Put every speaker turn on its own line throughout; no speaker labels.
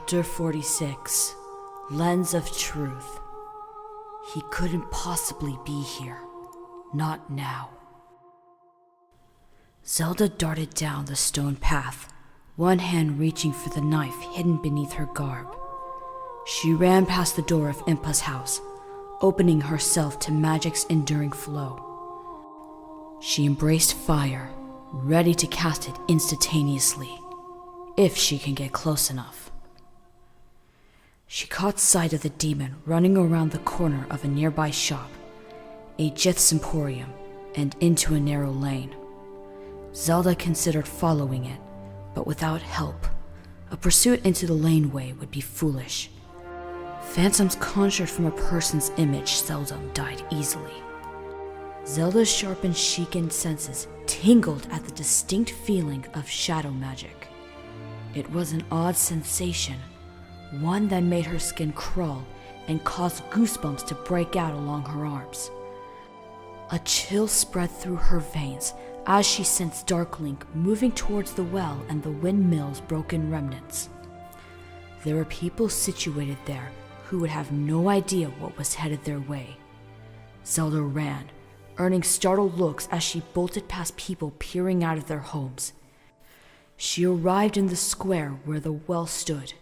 Chapter 46, Lens of Truth. He couldn't possibly be here. Not now. Zelda darted down the stone path, one hand reaching for the knife hidden beneath her garb. She ran past the door of Impa's house, opening herself to magic's enduring flow. She embraced fire, ready to cast it instantaneously, if she can get close enough. She caught sight of the demon running around the corner of a nearby shop, a Jith's Emporium, and into a narrow lane. Zelda considered following it, but without help, a pursuit into the laneway would be foolish. Phantoms conjured from a person's image seldom died easily. Zelda's sharpened Sheikah senses tingled at the distinct feeling of shadow magic. It was an odd sensation, one that made her skin crawl and caused goosebumps to break out along her arms. A chill spread through her veins as she sensed Darklink moving towards the well and the windmill's broken remnants. There were people situated there who would have no idea what was headed their way. Zelda ran, earning startled looks as she bolted past people peering out of their homes. She arrived in the square where the well stood.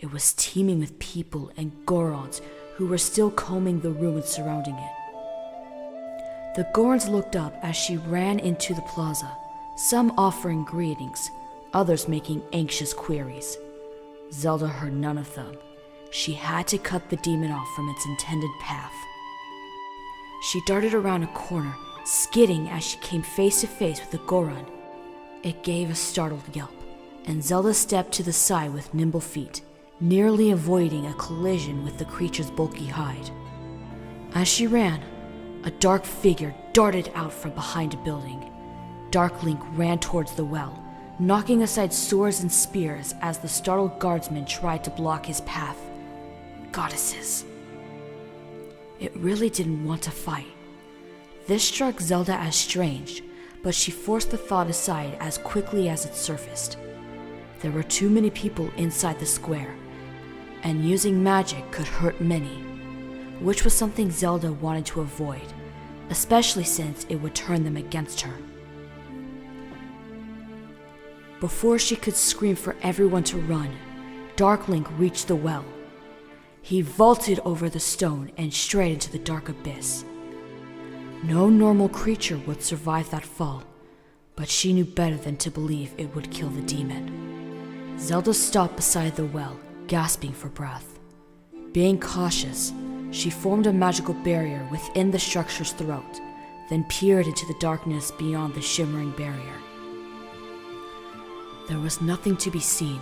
It was teeming with people and Gorons who were still combing the ruins surrounding it. The Gorons looked up as she ran into the plaza, some offering greetings, others making anxious queries. Zelda heard none of them. She had to cut the demon off from its intended path. She darted around a corner, skidding as she came face to face with the Goron. It gave a startled yelp, and Zelda stepped to the side with nimble feet, nearly avoiding a collision with the creature's bulky hide. As she ran, a dark figure darted out from behind a building. Darklink ran towards the well, knocking aside swords and spears as the startled guardsmen tried to block his path. Goddesses. It really didn't want to fight. This struck Zelda as strange, but she forced the thought aside as quickly as it surfaced. There were too many people inside the square, and using magic could hurt many, which was something Zelda wanted to avoid, especially since it would turn them against her. Before she could scream for everyone to run, Darklink reached the well. He vaulted over the stone and straight into the dark abyss. No normal creature would survive that fall, but she knew better than to believe it would kill the demon. Zelda stopped beside the well, gasping for breath. Being cautious, she formed a magical barrier within the structure's throat, then peered into the darkness beyond the shimmering barrier. There was nothing to be seen,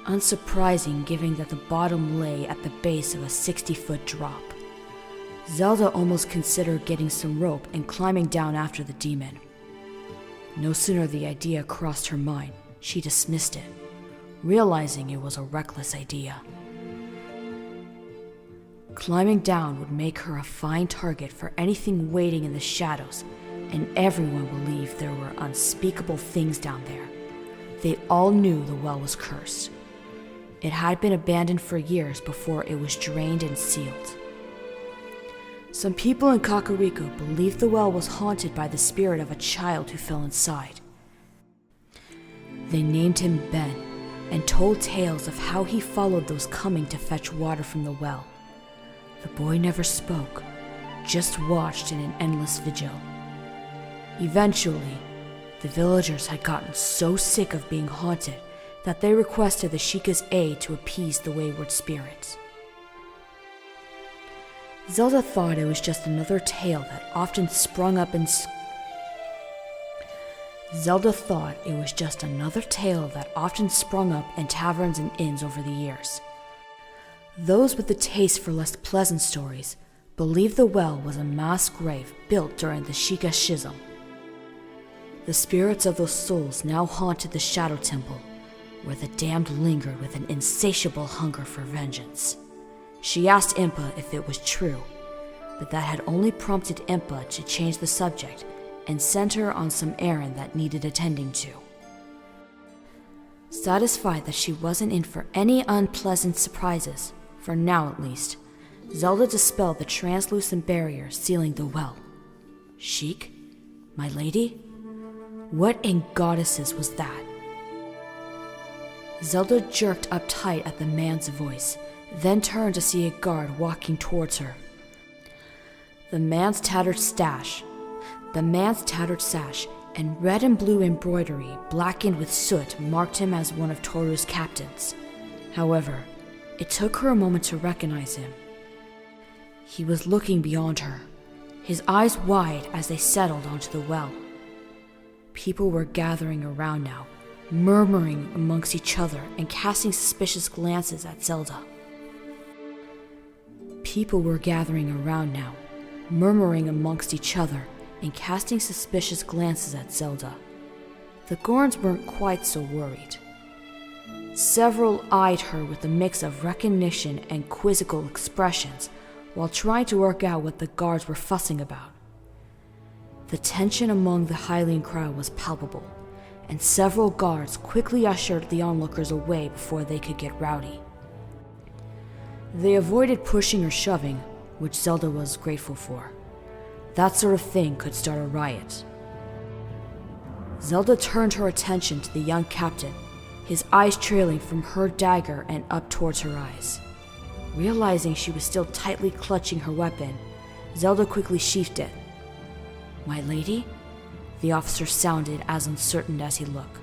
unsurprising given that the bottom lay at the base of a 60-foot drop. Zelda almost considered getting some rope and climbing down after the demon. No sooner the idea crossed her mind, she dismissed it, realizing it was a reckless idea. Climbing down would make her a fine target for anything waiting in the shadows, and everyone believed there were unspeakable things down there. They all knew the well was cursed. It had been abandoned for years before it was drained and sealed. Some people in Kakariko believed the well was haunted by the spirit of a child who fell inside. They named him Ben and told tales of how he followed those coming to fetch water from the well. The boy never spoke, just watched in an endless vigil. Eventually, the villagers had gotten so sick of being haunted that they requested the Sheikah's aid to appease the wayward spirits. Zelda thought it was just another tale that often sprung up in taverns and inns over the years. Those with the taste for less pleasant stories believed the well was a mass grave built during the Sheikah Schism. The spirits of those souls now haunted the Shadow Temple, where the damned lingered with an insatiable hunger for vengeance. She asked Impa if it was true, but that had only prompted Impa to change the subject and sent her on some errand that needed attending to. Satisfied that she wasn't in for any unpleasant surprises, for now at least, Zelda dispelled the translucent barrier sealing the well. Sheik? My lady? What in goddesses was that? Zelda jerked up tight at the man's voice, then turned to see a guard walking towards her. The man's tattered sash and red and blue embroidery blackened with soot marked him as one of Toru's captains. However, it took her a moment to recognize him. He was looking beyond her, his eyes wide as they settled onto the well. People were gathering around now, murmuring amongst each other and casting suspicious glances at Zelda. People were gathering around now, murmuring amongst each other and casting suspicious glances at Zelda. The Gorns weren't quite so worried. Several eyed her with a mix of recognition and quizzical expressions while trying to work out what the guards were fussing about. The tension among the Hylian crowd was palpable, and several guards quickly ushered the onlookers away before they could get rowdy. They avoided pushing or shoving, which Zelda was grateful for. That sort of thing could start a riot. Zelda turned her attention to the young captain, his eyes trailing from her dagger and up towards her eyes. Realizing she was still tightly clutching her weapon, Zelda quickly sheathed it. My lady? The officer sounded as uncertain as he looked.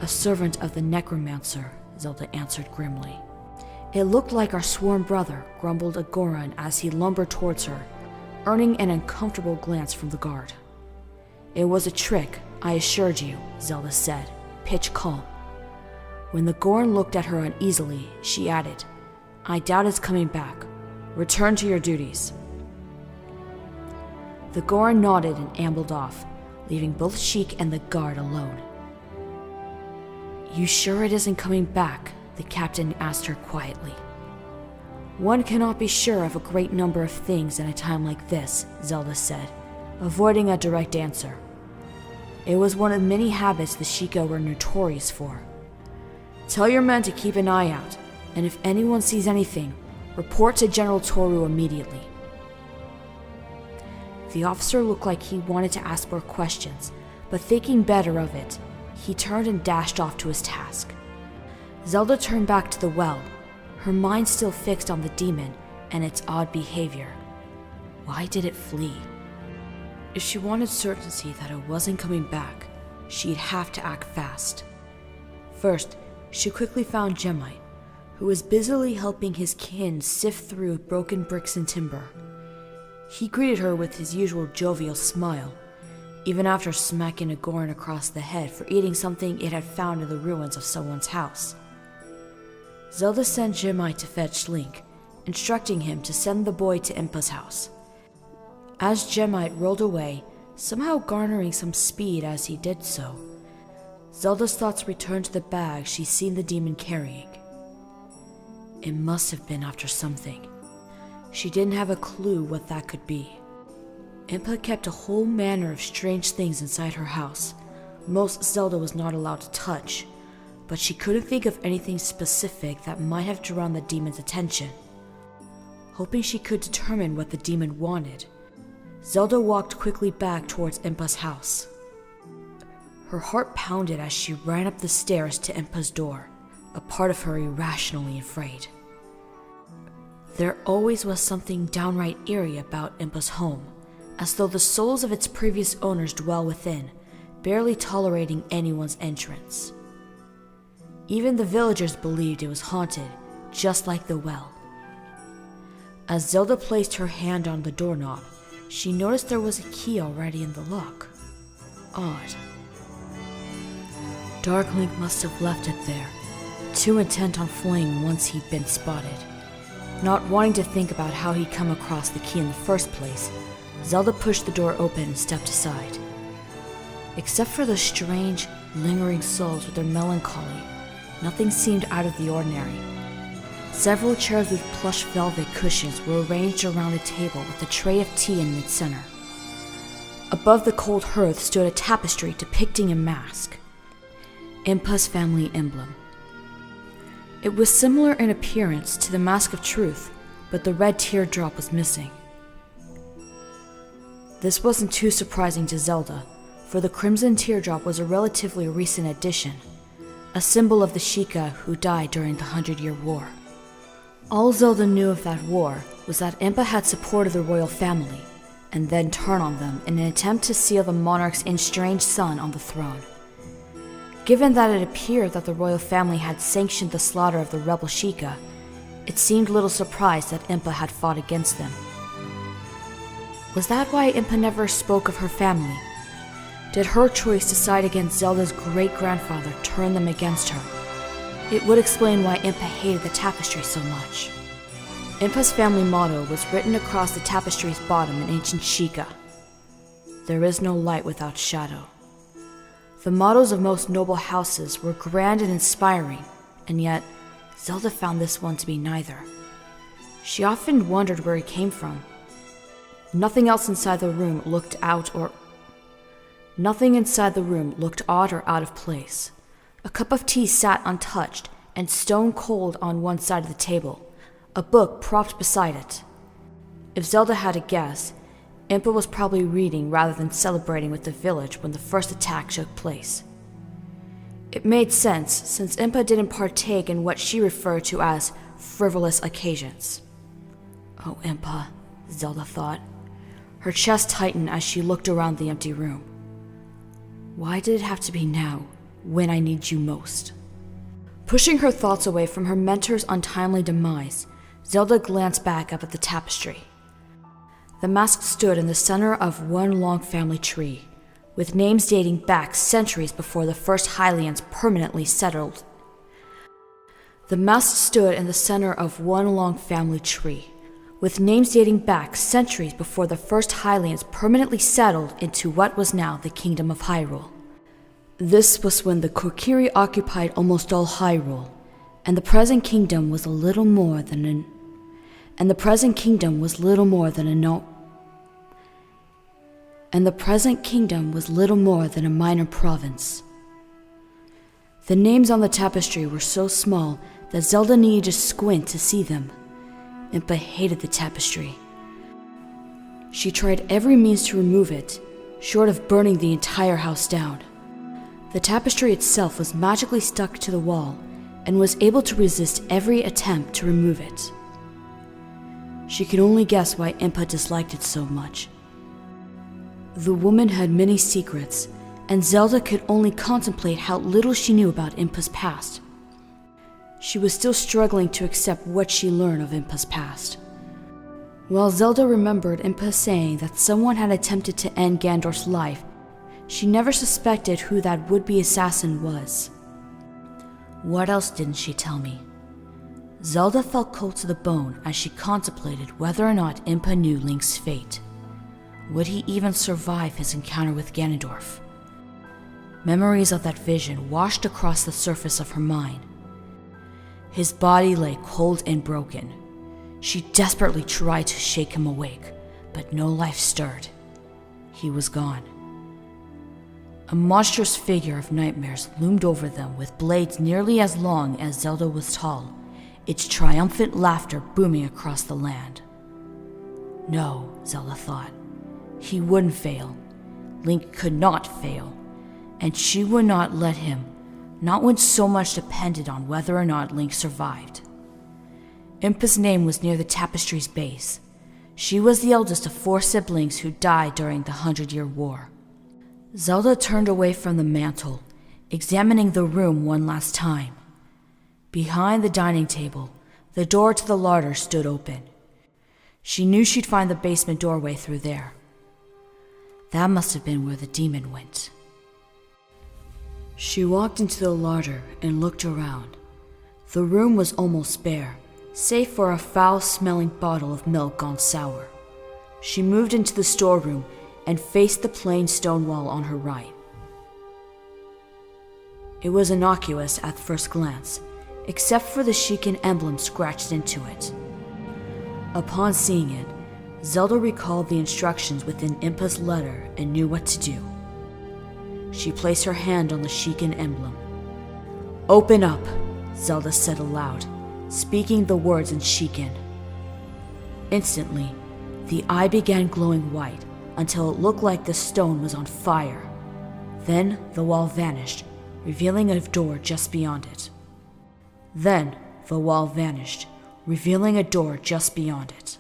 A servant of the necromancer, Zelda answered grimly. It looked like our sworn brother, grumbled a Goron as he lumbered towards her, earning an uncomfortable glance from the guard. It was a trick, I assured you, Zelda said, pitch calm. When the Goron looked at her uneasily, she added, I doubt it's coming back. Return to your duties. The Goron nodded and ambled off, leaving both Sheik and the guard alone. You sure it isn't coming back? The captain asked her quietly. One cannot be sure of a great number of things in a time like this, Zelda said, avoiding a direct answer. It was one of many habits the Sheikah were notorious for. Tell your men to keep an eye out, and if anyone sees anything, report to General Toru immediately. The officer looked like he wanted to ask more questions, but thinking better of it, he turned and dashed off to his task. Zelda turned back to the well, her mind still fixed on the demon and its odd behavior. Why did it flee? If she wanted certainty that it wasn't coming back, she'd have to act fast. First, she quickly found Jemite, who was busily helping his kin sift through broken bricks and timber. He greeted her with his usual jovial smile, even after smacking a Goron across the head for eating something it had found in the ruins of someone's house. Zelda sent Jemite to fetch Link, instructing him to send the boy to Impa's house. As Jemite rolled away, somehow garnering some speed as he did so, Zelda's thoughts returned to the bag she'd seen the demon carrying. It must have been after something. She didn't have a clue what that could be. Impa kept a whole manner of strange things inside her house. Most Zelda was not allowed to touch, but she couldn't think of anything specific that might have drawn the demon's attention. Hoping she could determine what the demon wanted, Zelda walked quickly back towards Impa's house. Her heart pounded as she ran up the stairs to Impa's door, a part of her irrationally afraid. There always was something downright eerie about Impa's home, as though the souls of its previous owners dwell within, barely tolerating anyone's entrance. Even the villagers believed it was haunted, just like the well. As Zelda placed her hand on the doorknob, she noticed there was a key already in the lock. Odd. Darklink must have left it there, too intent on fleeing once he'd been spotted. Not wanting to think about how he'd come across the key in the first place, Zelda pushed the door open and stepped aside. Except for the strange, lingering souls with their melancholy, nothing seemed out of the ordinary. Several chairs with plush velvet cushions were arranged around a table with a tray of tea in mid-center. Above the cold hearth stood a tapestry depicting a mask. Impa's family emblem. It was similar in appearance to the Mask of Truth, but the red teardrop was missing. This wasn't too surprising to Zelda, for the crimson teardrop was a relatively recent addition, a symbol of the Sheikah who died during the 100-Year War. All Zelda knew of that war was that Impa had supported the royal family, and then turned on them in an attempt to seal the monarch's estranged son on the throne. Given that it appeared that the royal family had sanctioned the slaughter of the rebel Sheikah, it seemed little surprised that Impa had fought against them. Was that why Impa never spoke of her family? Did her choice to side against Zelda's great-grandfather turn them against her? It would explain why Impa hated the tapestry so much. Impa's family motto was written across the tapestry's bottom in ancient Sheikah: "There is no light without shadow." The mottos of most noble houses were grand and inspiring, and yet Zelda found this one to be neither. She often wondered where it came from. Nothing inside the room looked odd or out of place. A cup of tea sat untouched and stone cold on one side of the table, a book propped beside it. If Zelda had a guess, Impa was probably reading rather than celebrating with the village when the first attack took place. It made sense, since Impa didn't partake in what she referred to as frivolous occasions. Oh, Impa, Zelda thought. Her chest tightened as she looked around the empty room. Why did it have to be now, when I need you most? Pushing her thoughts away from her mentor's untimely demise, Zelda glanced back up at the tapestry. The mask stood in the center of one long family tree, with names dating back centuries before the first Hylians permanently settled. The mask stood in the center of one long family tree, with names dating back centuries before the first Hylians permanently settled into what was now the Kingdom of Hyrule. This was when the Kokiri occupied almost all Hyrule, and the present kingdom was little more than a minor province. The names on the tapestry were so small that Zelda needed to squint to see them. Impa hated the tapestry. She tried every means to remove it, short of burning the entire house down. The tapestry itself was magically stuck to the wall and was able to resist every attempt to remove it. She could only guess why Impa disliked it so much. The woman had many secrets, and Zelda could only contemplate how little she knew about Impa's past. She was still struggling to accept what she learned of Impa's past. While Zelda remembered Impa saying that someone had attempted to end Ganondorf's life, she never suspected who that would-be assassin was. What else didn't she tell me? Zelda felt cold to the bone as she contemplated whether or not Impa knew Link's fate. Would he even survive his encounter with Ganondorf? Memories of that vision washed across the surface of her mind. His body lay cold and broken. She desperately tried to shake him awake, but no life stirred. He was gone. A monstrous figure of nightmares loomed over them with blades nearly as long as Zelda was tall, its triumphant laughter booming across the land. No, Zelda thought. He wouldn't fail. Link could not fail. And she would not let him, not when so much depended on whether or not Link survived. Impa's name was near the tapestry's base. She was the eldest of 4 siblings who died during the 100-Year War. Zelda turned away from the mantel, examining the room one last time. Behind the dining table, the door to the larder stood open. She knew she'd find the basement doorway through there. That must have been where the demon went. She walked into the larder and looked around. The room was almost bare, save for a foul-smelling bottle of milk gone sour. She moved into the storeroom and faced the plain stone wall on her right. It was innocuous at first glance, except for the Sheikah emblem scratched into it. Upon seeing it, Zelda recalled the instructions within Impa's letter and knew what to do. She placed her hand on the Sheikah emblem. "Open up," Zelda said aloud, speaking the words in Shiken. Instantly, the eye began glowing white until it looked like the stone was on fire. Then the wall vanished, revealing a door just beyond it. Then the wall vanished, revealing a door just beyond it.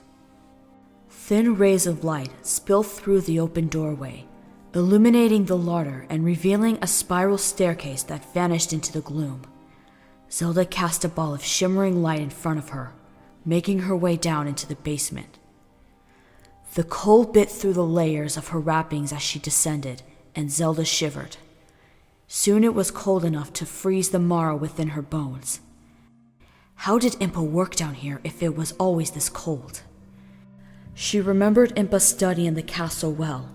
Thin rays of light spilled through the open doorway, illuminating the larder and revealing a spiral staircase that vanished into the gloom. Zelda cast a ball of shimmering light in front of her, making her way down into the basement. The cold bit through the layers of her wrappings as she descended, and Zelda shivered. Soon it was cold enough to freeze the marrow within her bones. How did Impa work down here if it was always this cold? She remembered Impa's study in the castle well,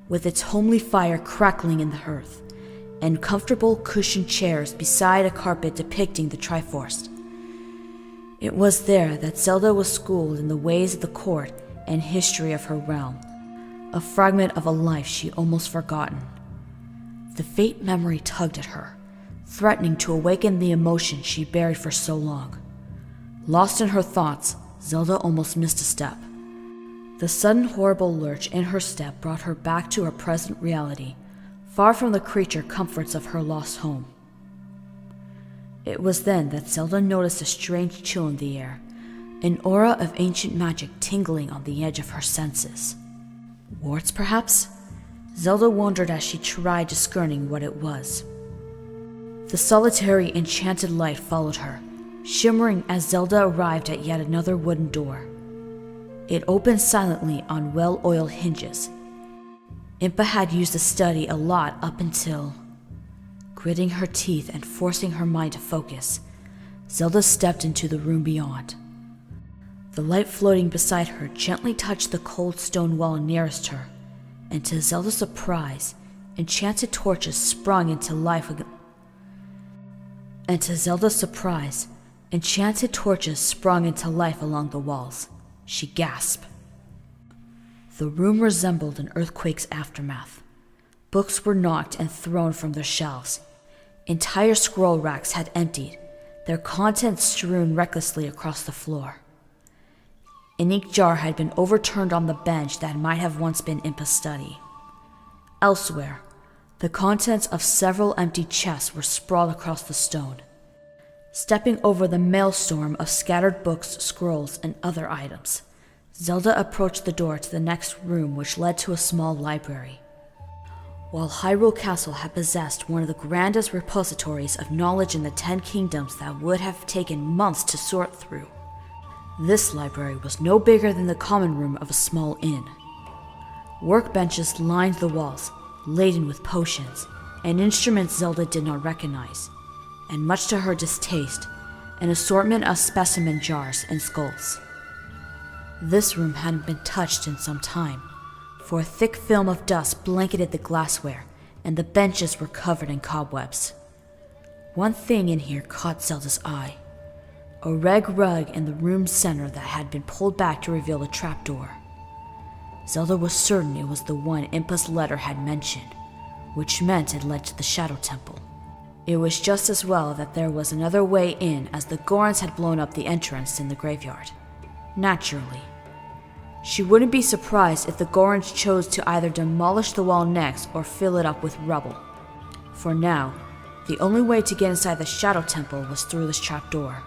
with its homely fire crackling in the hearth, and comfortable cushioned chairs beside a carpet depicting the Triforce. It was there that Zelda was schooled in the ways of the court and history of her realm, a fragment of a life she almost forgotten. The faint memory tugged at her, threatening to awaken the emotion she buried for so long. Lost in her thoughts, Zelda almost missed a step. The sudden horrible lurch in her step brought her back to her present reality, far from the creature comforts of her lost home. It was then that Zelda noticed a strange chill in the air, an aura of ancient magic tingling on the edge of her senses. Warts, perhaps? Zelda wondered as she tried discerning what it was. The solitary, enchanted light followed her, shimmering as Zelda arrived at yet another wooden door. It opened silently on well-oiled hinges. Impa had used the study a lot up until... Gritting her teeth and forcing her mind to focus, Zelda stepped into the room beyond. The light floating beside her gently touched the cold stone wall nearest her, and to Zelda's surprise, enchanted torches sprung into life along the walls. She gasped. The room resembled an earthquake's aftermath. Books were knocked and thrown from their shelves. Entire scroll racks had emptied, their contents strewn recklessly across the floor. An ink jar had been overturned on the bench that might have once been Impa's study. Elsewhere, the contents of several empty chests were sprawled across the stone. Stepping over the maelstrom of scattered books, scrolls, and other items, Zelda approached the door to the next room, which led to a small library. While Hyrule Castle had possessed one of the grandest repositories of knowledge in the 10 Kingdoms that would have taken months to sort through, this library was no bigger than the common room of a small inn. Workbenches lined the walls, laden with potions and instruments Zelda did not recognize, and much to her distaste, an assortment of specimen jars and skulls. This room hadn't been touched in some time, for a thick film of dust blanketed the glassware, and the benches were covered in cobwebs. One thing in here caught Zelda's eye: a red rug in the room's center that had been pulled back to reveal a trapdoor. Zelda was certain it was the one Impa's letter had mentioned, which meant it led to the Shadow Temple. It was just as well that there was another way in, as the Gorons had blown up the entrance in the graveyard. Naturally. She wouldn't be surprised if the Gorons chose to either demolish the wall next or fill it up with rubble. For now, the only way to get inside the Shadow Temple was through this trapdoor.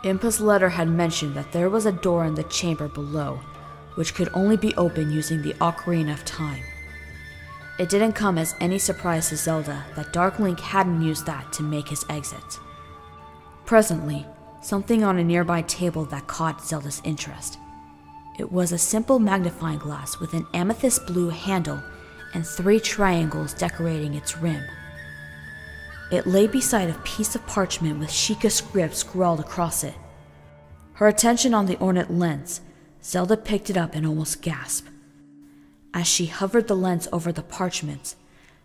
Impa's letter had mentioned that there was a door in the chamber below, which could only be opened using the Ocarina of Time. It didn't come as any surprise to Zelda that Dark Link hadn't used that to make his exit. Presently, something on a nearby table that caught Zelda's interest. It was a simple magnifying glass with an amethyst blue handle and 3 triangles decorating its rim. It lay beside a piece of parchment with Sheikah script scrawled across it. Her attention on the ornate lens, Zelda picked it up and almost gasped. As she hovered the lens over the parchment,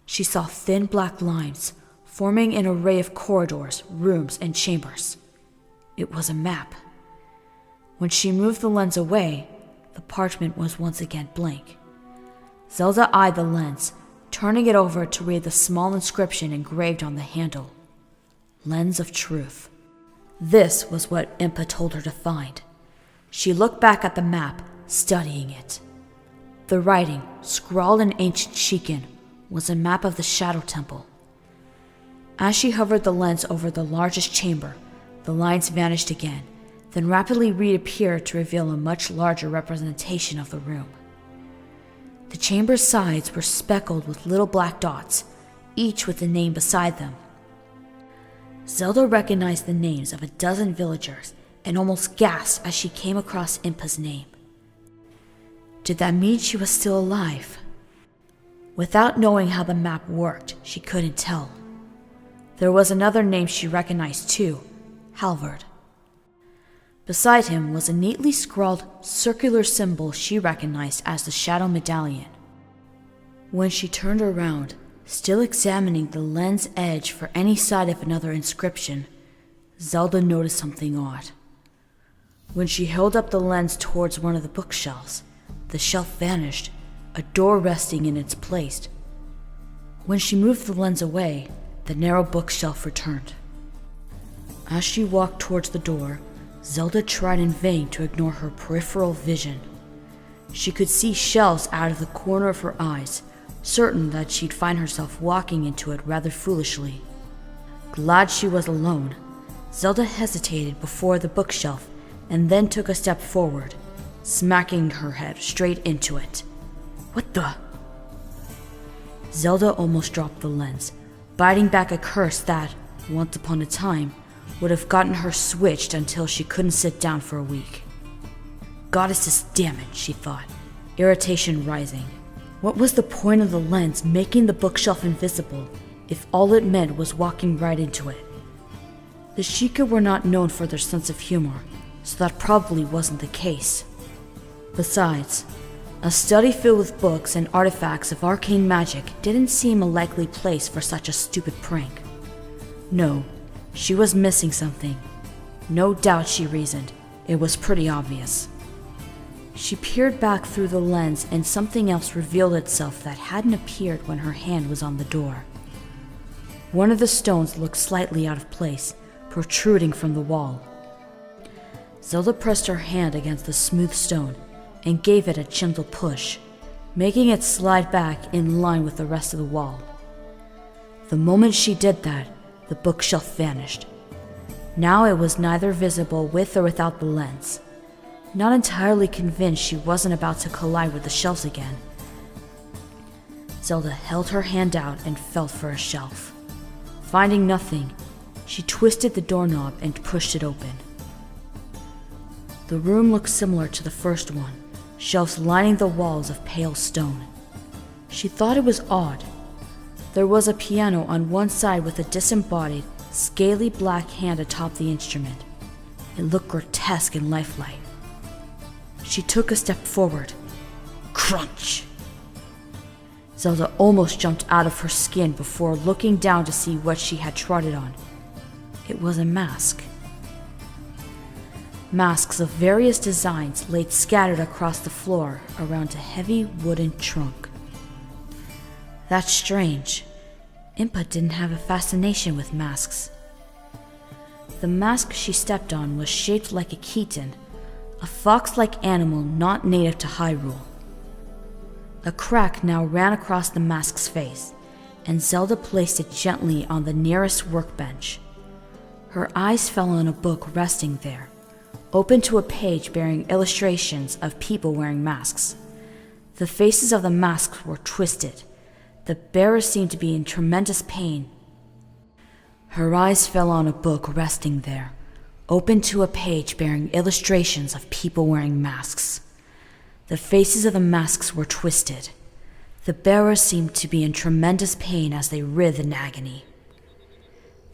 she saw thin black lines forming an array of corridors, rooms, and chambers. It was a map. When she moved the lens away, the parchment was once again blank. Zelda eyed the lens, turning it over to read the small inscription engraved on the handle. Lens of Truth. This was what Impa told her to find. She looked back at the map, studying it. The writing, scrawled in ancient Shikan, was a map of the Shadow Temple. As she hovered the lens over the largest chamber, the lines vanished again, then rapidly reappeared to reveal a much larger representation of the room. The chamber's sides were speckled with little black dots, each with a name beside them. Zelda recognized the names of a dozen villagers and almost gasped as she came across Impa's name. Did that mean she was still alive? Without knowing how the map worked, she couldn't tell. There was another name she recognized too, Halvard. Beside him was a neatly scrawled circular symbol she recognized as the Shadow Medallion. When she turned around, still examining the lens edge for any sign of another inscription, Zelda noticed something odd. When she held up the lens towards one of the bookshelves, the shelf vanished, a door resting in its place. When she moved the lens away, the narrow bookshelf returned. As she walked towards the door, Zelda tried in vain to ignore her peripheral vision. She could see shelves out of the corner of her eyes, certain that she'd find herself walking into it rather foolishly. Glad she was alone, Zelda hesitated before the bookshelf and then took a step forward, smacking her head straight into it. What the? Zelda almost dropped the lens, biting back a curse that, once upon a time, would have gotten her switched until she couldn't sit down for a week. Goddesses, damn it, she thought, irritation rising. What was the point of the lens making the bookshelf invisible if all it meant was walking right into it? The Sheikah were not known for their sense of humor, so that probably wasn't the case. Besides, a study filled with books and artifacts of arcane magic didn't seem a likely place for such a stupid prank. No, she was missing something. No doubt, she reasoned, it was pretty obvious. She peered back through the lens and something else revealed itself that hadn't appeared when her hand was on the door. One of the stones looked slightly out of place, protruding from the wall. Zelda pressed her hand against the smooth stone and gave it a gentle push, making it slide back in line with the rest of the wall. The moment she did that, the bookshelf vanished. Now it was neither visible with or without the lens. Not entirely convinced she wasn't about to collide with the shelves again, Zelda held her hand out and felt for a shelf. Finding nothing, she twisted the doorknob and pushed it open. The room looked similar to the first one, shelves lining the walls of pale stone. She thought it was odd. There was a piano on one side with a disembodied, scaly black hand atop the instrument. It looked grotesque and lifelike. She took a step forward. Crunch! Zelda almost jumped out of her skin before looking down to see what she had trotted on. It was a mask. Masks of various designs lay scattered across the floor around a heavy wooden trunk. That's strange. Impa didn't have a fascination with masks. The mask she stepped on was shaped like a Khitan, a fox-like animal not native to Hyrule. A crack now ran across the mask's face, and Zelda placed it gently on the nearest workbench. Her eyes fell on a book resting there, open to a page bearing illustrations of people wearing masks. The faces of the masks were twisted. The bearer seemed to be in tremendous pain. Her eyes fell on a book resting there, open to a page bearing illustrations of people wearing masks. The faces of the masks were twisted. The bearers seemed to be in tremendous pain as they writhed in agony.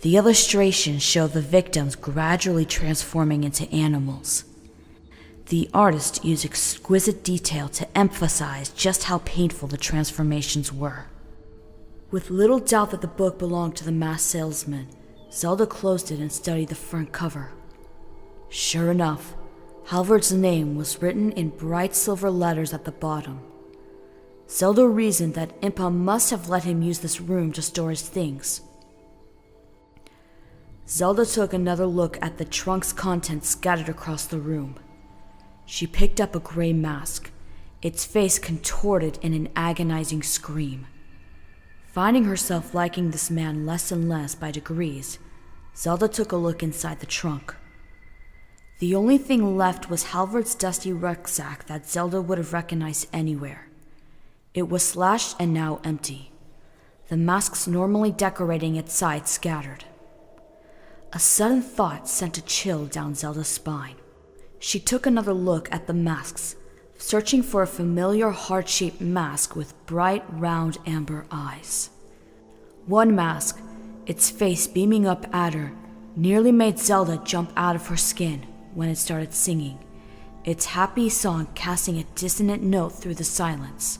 The illustrations showed the victims gradually transforming into animals. The artist used exquisite detail to emphasize just how painful the transformations were. With little doubt that the book belonged to the masked salesman, Zelda closed it and studied the front cover. Sure enough, Halvard's name was written in bright silver letters at the bottom. Zelda reasoned that Impa must have let him use this room to store his things. Zelda took another look at the trunk's contents scattered across the room. She picked up a gray mask, its face contorted in an agonizing scream. Finding herself liking this man less and less by degrees, Zelda took a look inside the trunk. The only thing left was Halvard's dusty rucksack that Zelda would have recognized anywhere. It was slashed and now empty, the masks normally decorating its sides scattered. A sudden thought sent a chill down Zelda's spine. She took another look at the masks, searching for a familiar heart-shaped mask with bright, round amber eyes. One mask, its face beaming up at her, nearly made Zelda jump out of her skin when it started singing, its happy song casting a dissonant note through the silence.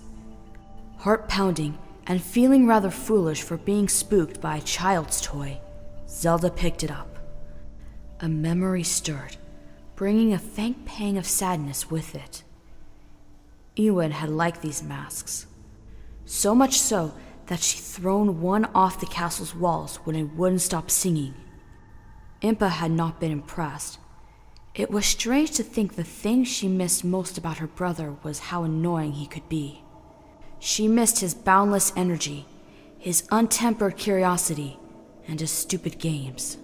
Heart-pounding and feeling rather foolish for being spooked by a child's toy, Zelda picked it up. A memory stirred, bringing a faint pang of sadness with it. Ewan had liked these masks, so much so that she'd thrown one off the castle's walls when it wouldn't stop singing. Impa had not been impressed. It was strange to think the thing she missed most about her brother was how annoying he could be. She missed his boundless energy, his untempered curiosity, and his stupid games.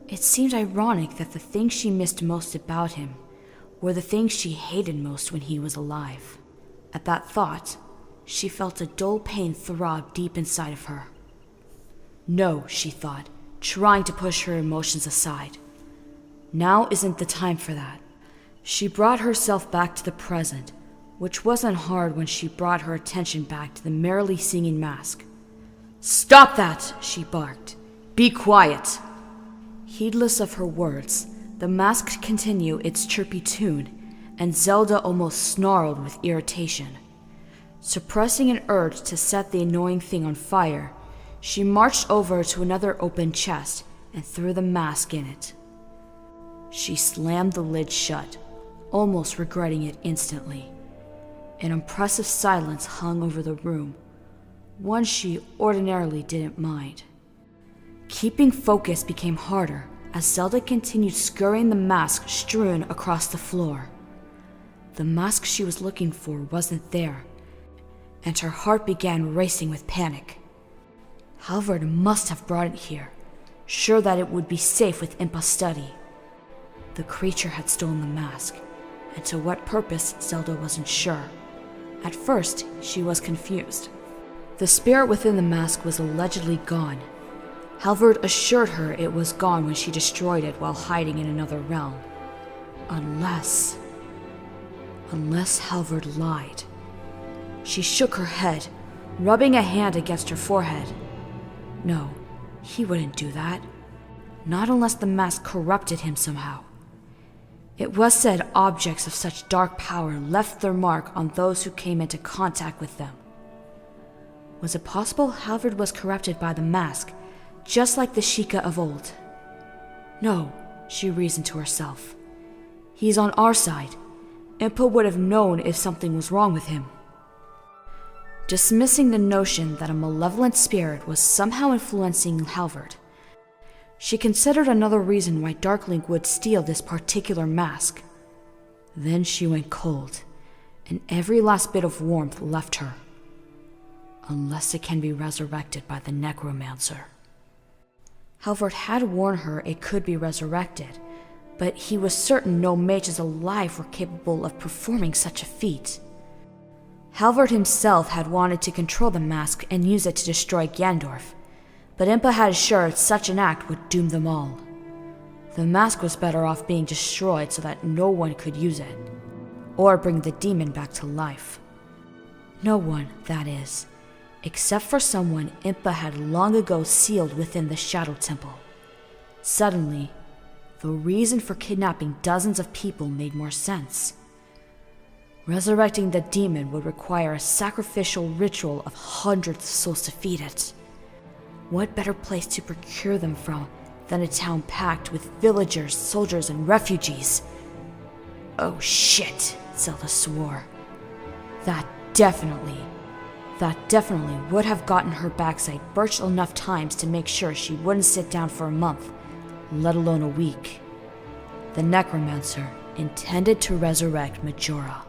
It seemed ironic that the things she missed most about him were the things she hated most when he was alive. At that thought, she felt a dull pain throb deep inside of her. No, she thought, trying to push her emotions aside. Now isn't the time for that. She brought herself back to the present, which wasn't hard when she brought her attention back to the merrily singing mask. "Stop that!" she barked. "Be quiet!" Heedless of her words, the mask continued its chirpy tune, and Zelda almost snarled with irritation. Suppressing an urge to set the annoying thing on fire, she marched over to another open chest and threw the mask in it. She slammed the lid shut, almost regretting it instantly. An impressive silence hung over the room, one she ordinarily didn't mind. Keeping focus became harder as Zelda continued scurrying the mask strewn across the floor. The mask she was looking for wasn't there, and her heart began racing with panic. Halvard must have brought it here, sure that it would be safe with Impa's study. The creature had stolen the mask, and to what purpose Zelda wasn't sure. At first, she was confused. The spirit within the mask was allegedly gone. Halvard assured her it was gone when she destroyed it while hiding in another realm. Unless Halvard lied. She shook her head, rubbing a hand against her forehead. No, he wouldn't do that. Not unless the mask corrupted him somehow. It was said objects of such dark power left their mark on those who came into contact with them. Was it possible Halvard was corrupted by the mask, just like the Sheikah of old? No, she reasoned to herself. He's on our side. Impa would have known if something was wrong with him. Dismissing the notion that a malevolent spirit was somehow influencing Halvard, she considered another reason why Darkling would steal this particular mask. Then she went cold, and every last bit of warmth left her. Unless it can be resurrected by the necromancer. Halvard had warned her it could be resurrected, but he was certain no mages alive were capable of performing such a feat. Halvard himself had wanted to control the mask and use it to destroy Gandorf, but Impa had assured such an act would doom them all. The mask was better off being destroyed so that no one could use it, or bring the demon back to life. No one, that is, except for someone Impa had long ago sealed within the Shadow Temple. Suddenly, the reason for kidnapping dozens of people made more sense. Resurrecting the demon would require a sacrificial ritual of hundreds of souls to feed it. What better place to procure them from than a town packed with villagers, soldiers, and refugees? Oh shit, Zelda swore. That definitely That definitely would have gotten her backside birched enough times to make sure she wouldn't sit down for a month, let alone a week. The necromancer intended to resurrect Majora.